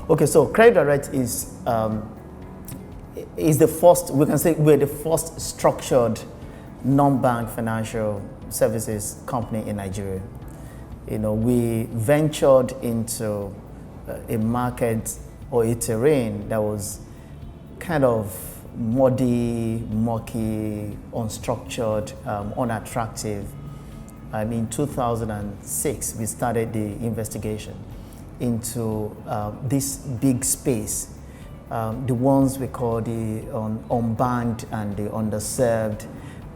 Okay, so Credit Direct is the first, we can say we're the first structured non-bank financial services company in Nigeria. We ventured into a market or a terrain that was kind of muddy, mucky, unstructured, unattractive. In 2006, we started the investigation into this big space, the ones we call the unbanked and the underserved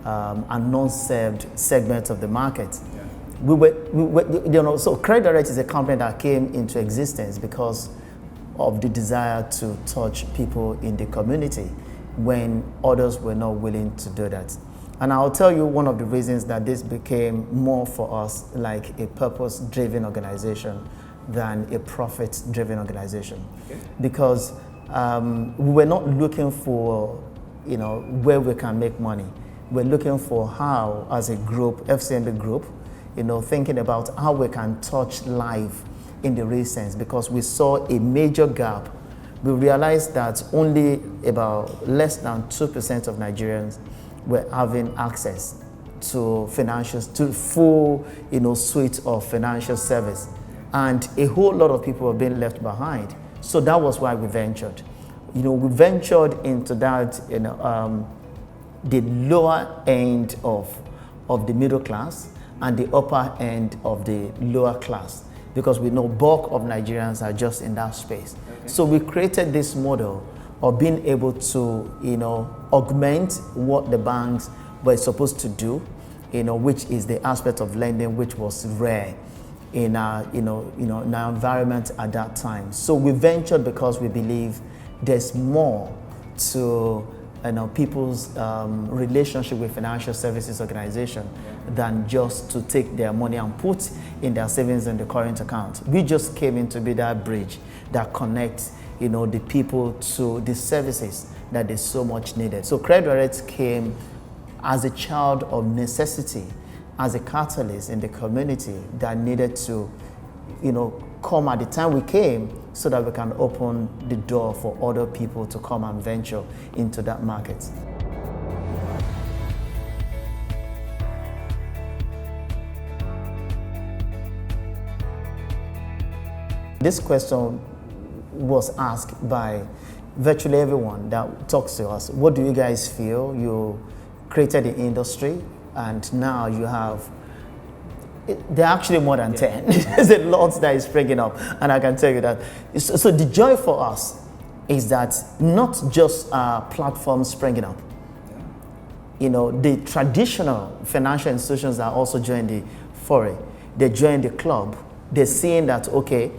and non-served segments of the market. Yeah. So Credit Direct is a company that came into existence because of the desire to touch people in the community when others were not willing to do that. And I'll tell you one of the reasons that this became more for us like a purpose-driven organization than a profit-driven organization. Okay. Because we were not looking for, where we can make money. We're looking for how, as a group, FCMB group, thinking about how we can touch life in the real sense, because we saw a major gap. We realized that only about less than 2% of Nigerians were having access to full, suite of financial service. And a whole lot of people were being left behind. So that was why we ventured. We ventured into that, the lower end of the middle class and the upper end of the lower class, because we know bulk of Nigerians are just in that space. Okay. So we created this model of being able to, augment what the banks were supposed to do, which is the aspect of lending, which was rare in our, in our environment at that time. So we ventured because we believe there's more to people's relationship with financial services organization than just to take their money and put in their savings in the current account. We just came in to be that bridge that connects the people to the services that they so much needed. So Credit Direct came as a child of necessity, as a catalyst in the community that needed to come at the time we came, so that we can open the door for other people to come and venture into that market. This question was asked by virtually everyone that talks to us. What do you guys feel? You created the industry and now you have, there are actually more than 10. There's a lot that is springing up, and I can tell you that. So the joy for us is that not just platforms springing up. The traditional financial institutions are also joining the foray. They join the club. They're seeing that, okay,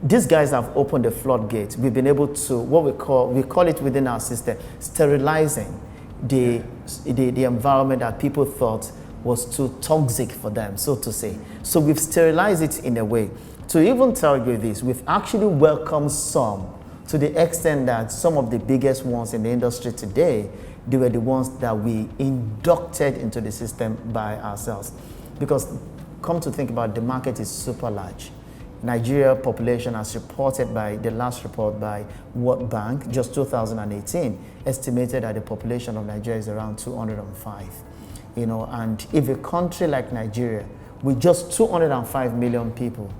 these guys have opened the floodgate. We've been able to, what we call it within our system, sterilizing the environment that people thought was too toxic for them, so to say. So we've sterilized it in a way. To even tell you this, we've actually welcomed some, to the extent that some of the biggest ones in the industry today, they were the ones that we inducted into the system by ourselves. Because come to think about it, the market is super large. Nigeria population, as reported by the last report by World Bank, just 2018, estimated that the population of Nigeria is around 205. And if a country like Nigeria, with just 205 million people,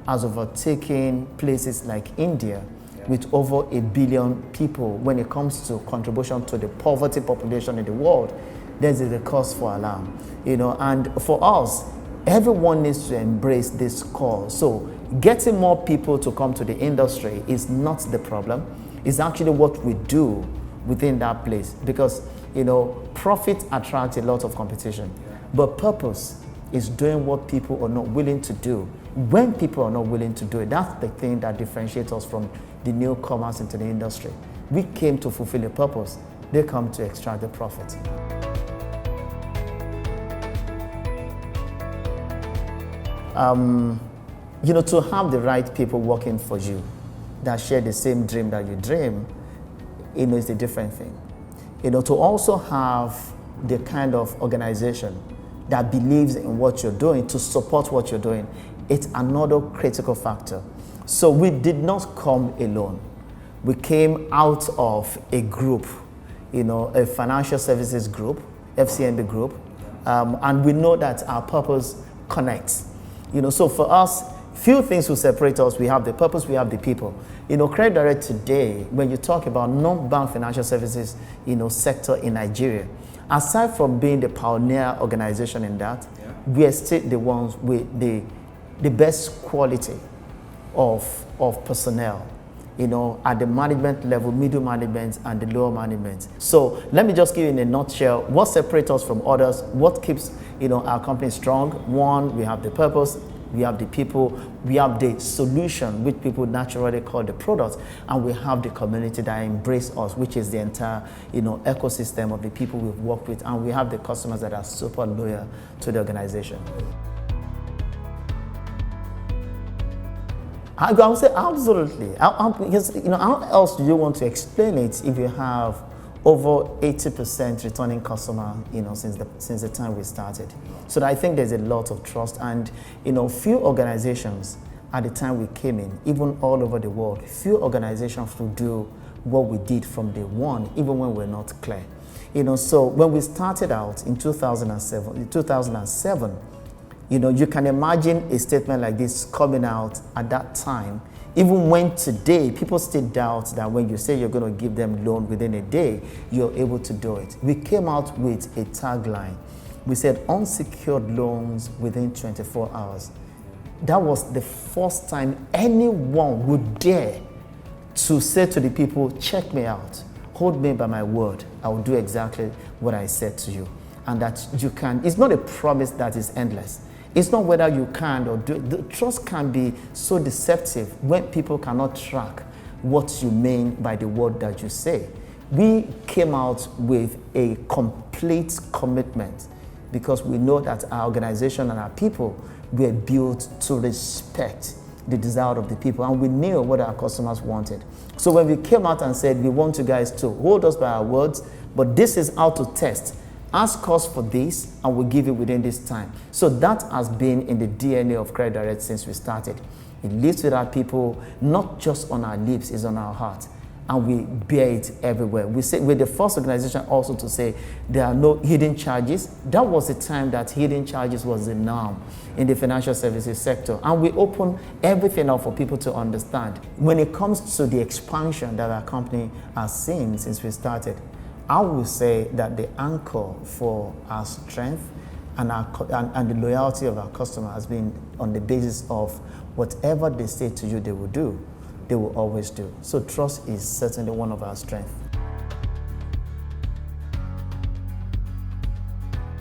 has overtaken places like India, with over 1 billion people when it comes to contribution to the poverty population in the world, there's a cause for alarm. And for us, everyone needs to embrace this cause. So getting more people to come to the industry is not the problem. It's actually what we do within that place, because profit attracts a lot of competition, but purpose is doing what people are not willing to do. When people are not willing to do it, that's the thing that differentiates us from the newcomers into the industry. We came to fulfill a purpose. They come to extract the profit. To have the right people working for you that share the same dream that you dream, is a different thing. To also have the kind of organization that believes in what you're doing, to support what you're doing, it's another critical factor. So we did not come alone. We came out of a group, a financial services group, FCMB group, and we know that our purpose connects. So for us, few things will separate us. We have the purpose, we have the people. Credit Direct today, when you talk about non-bank financial services, sector in Nigeria, aside from being the pioneer organization in that, we are still the ones with the best quality of personnel, at the management level, middle management, and the lower management. So let me just give you in a nutshell what separates us from others, what keeps our company strong. One, we have the purpose, we have the people, we have the solution, which people naturally call the product, and we have the community that embrace us, which is the entire ecosystem of the people we've worked with, and we have the customers that are super loyal to the organization. I would say absolutely. Because how else do you want to explain it if you have over 80% returning customer, since the time we started? So I think there's a lot of trust, and few organizations at the time we came in, even all over the world, few organizations will do what we did from day one, even when we're not clear. So when we started out in 2007. You can imagine a statement like this coming out at that time, even when today people still doubt that when you say you're going to give them loan within a day, you're able to do it. We came out with a tagline. We said unsecured loans within 24 hours. That was the first time anyone would dare to say to the people, check me out, hold me by my word, I will do exactly what I said to you. And that you can, it's not a promise that is endless. It's not whether you can or do. The trust can be so deceptive when people cannot track what you mean by the word that you say. We came out with a complete commitment because we know that our organization and our people were built to respect the desire of the people, and we knew what our customers wanted. So when we came out and said, we want you guys to hold us by our words, but this is how to test. Ask us for this, and we'll give it within this time. So that has been in the DNA of Credit Direct since we started. It lives with our people, not just on our lips, it's on our heart. And we bear it everywhere. We say we're the first organization also to say there are no hidden charges. That was the time that hidden charges was the norm in the financial services sector. And we open everything up for people to understand. When it comes to the expansion that our company has seen since we started, I will say that the anchor for our strength and the loyalty of our customer has been on the basis of whatever they say to you they will do, they will always do. So trust is certainly one of our strengths.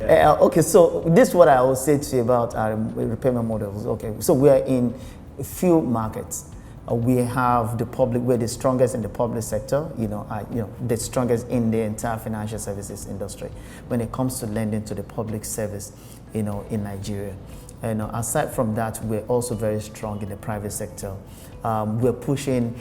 Okay, so this is what I will say to you about our repayment models. Okay, so we are in a few markets. We have the public, we're the strongest in the public sector, the strongest in the entire financial services industry when it comes to lending to the public service, in Nigeria. And aside from that, we're also very strong in the private sector. We're pushing,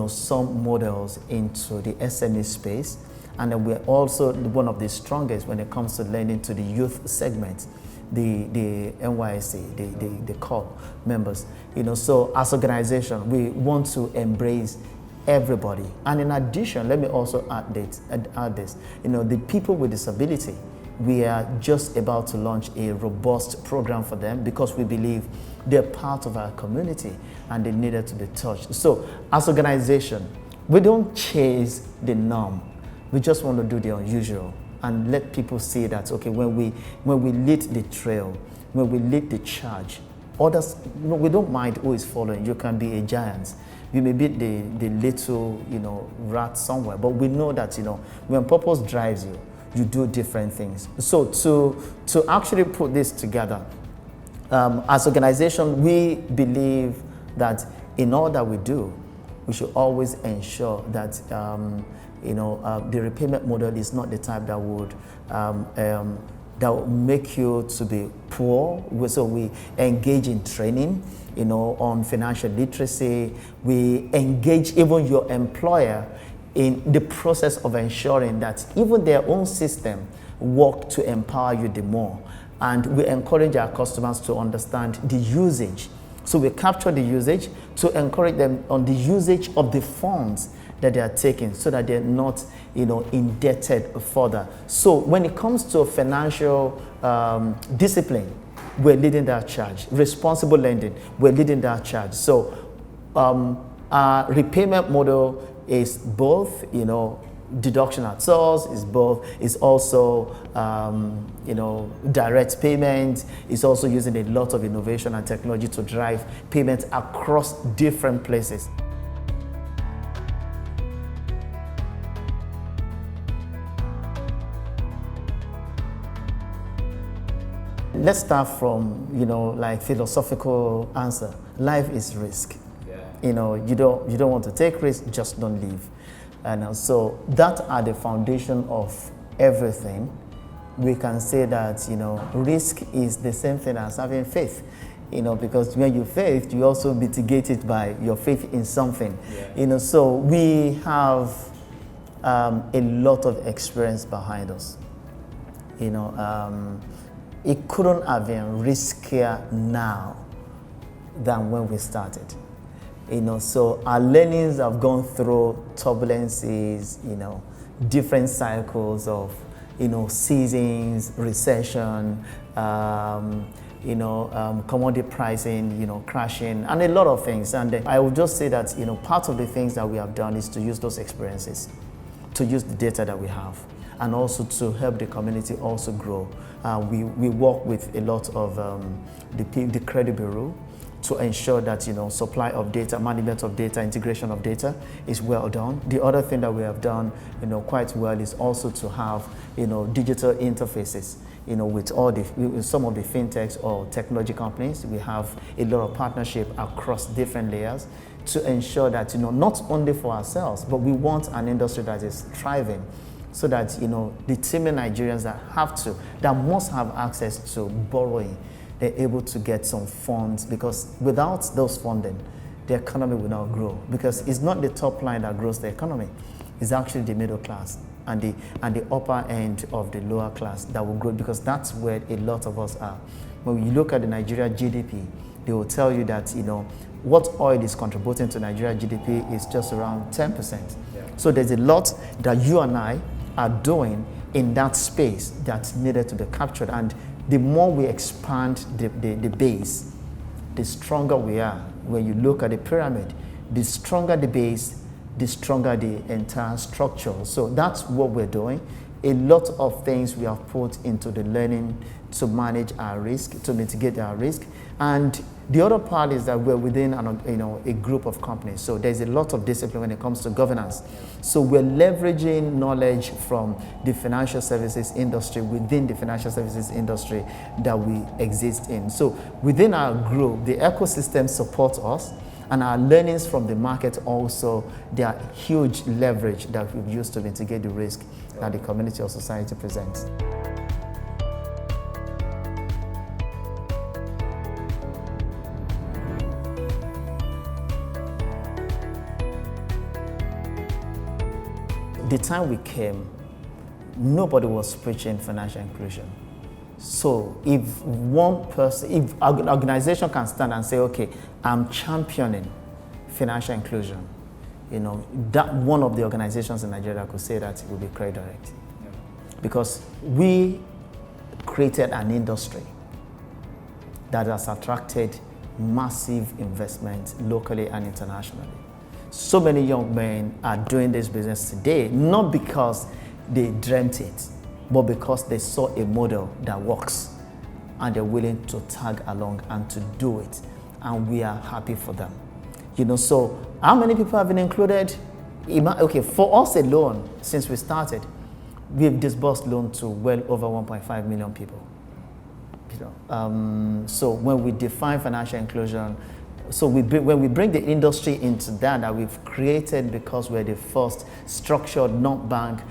some models into the SME space, and then we're also one of the strongest when it comes to lending to the youth segment. The NYSC, the core members, so as organization, we want to embrace everybody. And in addition, let me also add this, the people with disability, we are just about to launch a robust program for them because we believe they're part of our community and they needed to be touched. So as organization, we don't chase the norm. We just want to do the unusual and let people see that, okay, when we lead the trail, when we lead the charge, others, we don't mind who is following. You can be a giant. You may be the little, rat somewhere, but we know that, when purpose drives you, you do different things. So to actually put this together, as organization, we believe that in all that we do, we should always ensure that the repayment model is not the type that would make you to be poor. So we engage in training, on financial literacy. We engage even your employer in the process of ensuring that even their own system work to empower you the more. And we encourage our customers to understand the usage So we capture the usage to encourage them on the usage of the funds that they are taking so that they're not, indebted further. So when it comes to financial discipline, we're leading that charge. Responsible lending, we're leading that charge. So our repayment model is both, deduction at source, is also, direct payment. It's also using a lot of innovation and technology to drive payments across different places. Let's start from, philosophical answer. Life is risk. Yeah. You don't want to take risk, just don't live. And so that are the foundation of everything. We can say that, risk is the same thing as having faith. Because when you faith, you also mitigate it by your faith in something. Yeah. So we have a lot of experience behind us. It couldn't have been riskier now than when we started. So our learnings have gone through turbulences, different cycles of, seasons, recession, commodity pricing, crashing, and a lot of things. And I would just say that, part of the things that we have done is to use those experiences, to use the data that we have, and also to help the community also grow. We work with a lot of the credit bureau to ensure that supply of data, management of data, integration of data is well done. The other thing that we have done quite well is also to have digital interfaces with some of the fintechs or technology companies. We have a lot of partnership across different layers to ensure that not only for ourselves, but we want an industry that is thriving, so that the teeming Nigerians that must have access to borrowing, they're able to get some funds, because without those funding, the economy will not grow. Because it's not the top line that grows the economy, it's actually the middle class and the upper end of the lower class that will grow, because that's where a lot of us are. When you look at the Nigeria GDP, they will tell you that what oil is contributing to Nigeria GDP is just around 10%. Yeah. So there's a lot that you and I are doing in that space that's needed to be captured. And the more we expand the base, the stronger we are. When you look at the pyramid, the stronger the base, the stronger the entire structure. So that's what we're doing. A lot of things we have put into the learning to manage our risk, to mitigate our risk. And the other part is that we're within a group of companies. So there's a lot of discipline when it comes to governance. So we're leveraging knowledge from the financial services industry within the financial services industry that we exist in. So within our group, the ecosystem supports us, and our learnings from the market also, they are huge leverage that we've used to mitigate the risk that the community or society presents. The time we came, nobody was preaching financial inclusion. So if one person, if an organization can stand and say, okay, I'm championing financial inclusion, that one of the organizations in Nigeria could say that it would be Credit Direct. Yeah. Because we created an industry that has attracted massive investment locally and internationally. So many young men are doing this business today, not because they dreamt it, but because they saw a model that works and they're willing to tag along and to do it. And we are happy for them. So how many people have been included? Okay, for us alone, since we started, we've disbursed loan to well over 1.5 million people. So when we define financial inclusion, when we bring the industry into that we've created, because we're the first structured non-bank,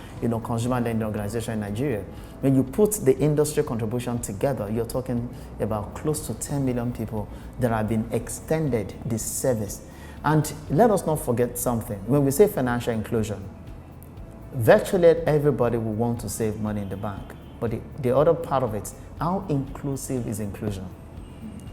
consumer lending organization in Nigeria. When you put the industry contribution together, you're talking about close to 10 million people that have been extended this service. And let us not forget something. When we say financial inclusion, virtually everybody will want to save money in the bank. But the other part of it, how inclusive is inclusion?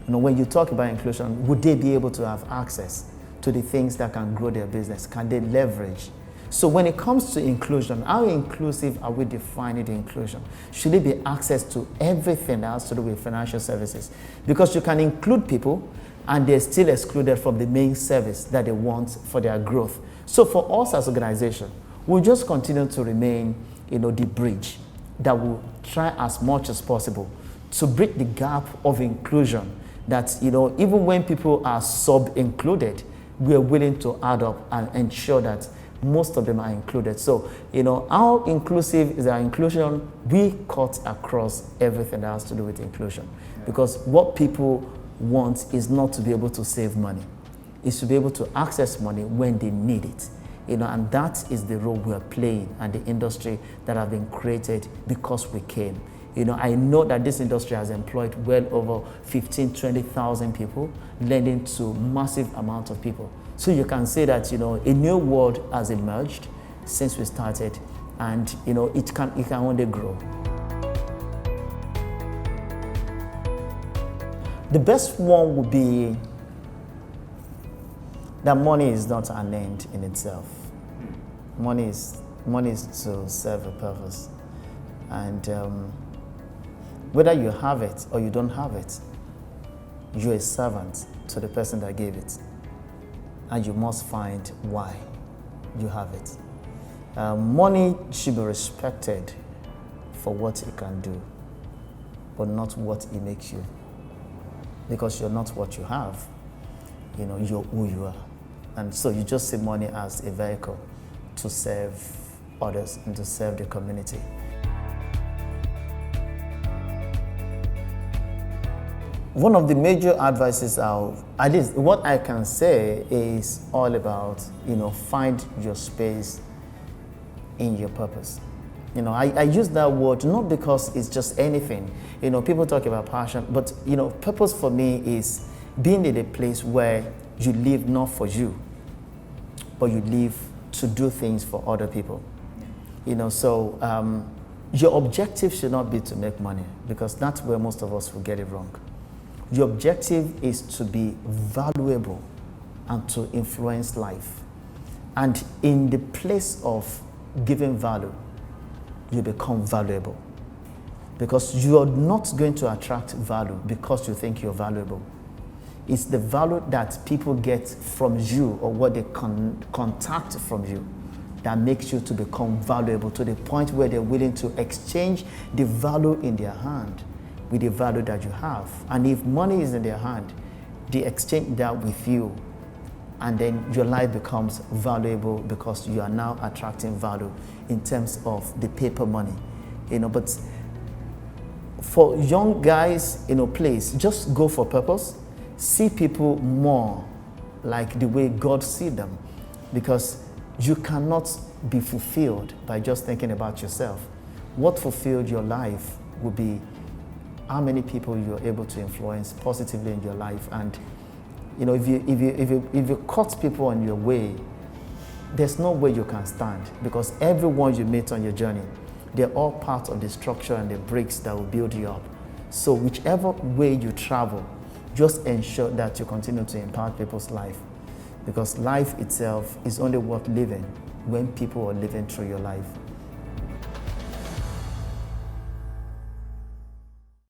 When you talk about inclusion, would they be able to have access to the things that can grow their business? Can they leverage? So when it comes to inclusion, how inclusive are we defining the inclusion? Should it be access to everything that has to do with financial services? Because you can include people and they're still excluded from the main service that they want for their growth. So for us as an organization, we'll just continue to remain, the bridge that will try as much as possible to bridge the gap of inclusion that, even when people are sub-included, we are willing to add up and ensure that most of them are included. So, how inclusive is our inclusion? We cut across everything that has to do with inclusion. Because what people want is not to be able to save money. It's to be able to access money when they need it. And that is the role we are playing and the industry that have been created because we came. I know that this industry has employed well over 15, 20,000 people, lending to massive amount of people. So you can say that, a new world has emerged since we started, and, it can only grow. The best one would be that money is not an end in itself. Money is to serve a purpose. And whether you have it or you don't have it, you're a servant to the person that gave it. And you must find why you have it. Money should be respected for what it can do, but not what it makes you. Because you're not what you have, you're who you are. And so you just see money as a vehicle to serve others and to serve the community. One of the major advices, at least what I can say, is all about, find your space in your purpose. I use that word not because it's just anything. People talk about passion, but, purpose for me is being in a place where you live not for you, but you live to do things for other people. So your objective should not be to make money, because that's where most of us will get it wrong. Your objective is to be valuable and to influence life. And in the place of giving value, you become valuable. Because you are not going to attract value because you think you're valuable. It's the value that people get from you or what they contact from you that makes you to become valuable to the point where they're willing to exchange the value in their hand with the value that you have. And if money is in their hand, they exchange that with you, and then your life becomes valuable because you are now attracting value in terms of the paper money. But for young guys, please just go for purpose. See people more like the way God sees them, because you cannot be fulfilled by just thinking about yourself. What fulfilled your life will be how many people you're able to influence positively in your life. And if you cut people on your way, there's no way you can stand, because everyone you meet on your journey, they're all part of the structure and the bricks that will build you up. So whichever way you travel, just ensure that you continue to impact people's life, because life itself is only worth living when people are living through your life.